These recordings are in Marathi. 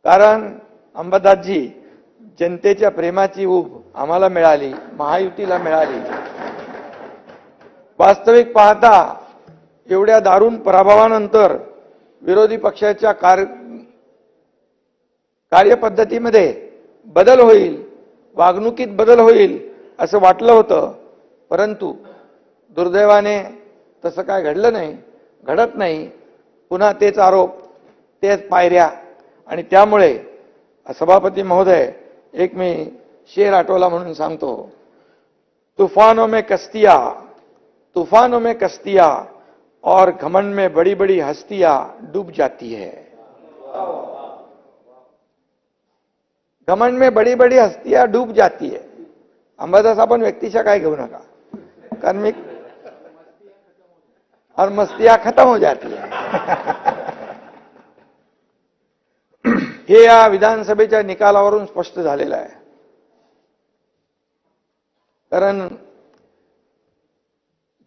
कारण अंबादासजी, जनतेच्या प्रेमाची ऊब आम्हाला मिळाली, महायुतीला मिळाली. वास्तविक पाहता एवढ्या दारुण पराभवानंतर विरोधी पक्षाच्या कार्यपद्धतीमध्ये बदल होईल, वागणुकीत बदल होईल असं वाटलं होतं. परंतु दुर्दैवाने तसं काय घडलं नाही, घडत नाही. पुन्हा तेच आरोप, तेच पायऱ्या. आणि त्यामुळे सभापती महोदय, एक मी शेर आठवला म्हणून सांगतो. तूफानों में कश्तियां और घमंड में बड़ी बड़ी हस्तियां डूब जाती है. घमंड में बड़ी बड़ी हस्तियां डूब जाती है. अंबादास, आपण व्यक्तिशः काय घेऊ नका, कारण मी और मस्तियां खत्म हो जाती है. हे या विधानसभेच्या निकालावरून स्पष्ट झालेलं आहे. कारण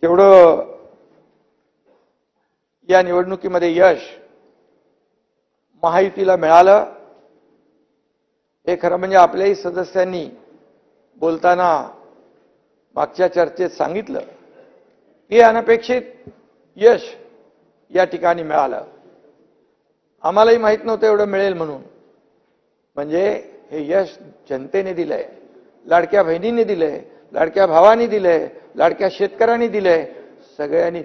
जेवढं या निवडणुकीमध्ये यश महायुतीला मिळालं, हे खरं म्हणजे आपल्याही सदस्यांनी बोलताना मागच्या चर्चेत सांगितलं की अनपेक्षित यश या ठिकाणी मिळालं. आम्हालाही माहित नव्हतं एवढं मिळेल म्हणून. म्हणजे हे यश जनतेने दिलंय, लाडक्या बहिणींनी दिलंय, लाडक्या भावांनी दिलंय, लाडक्या शेतकऱ्यांनी दिलंय, सगळ्यांनी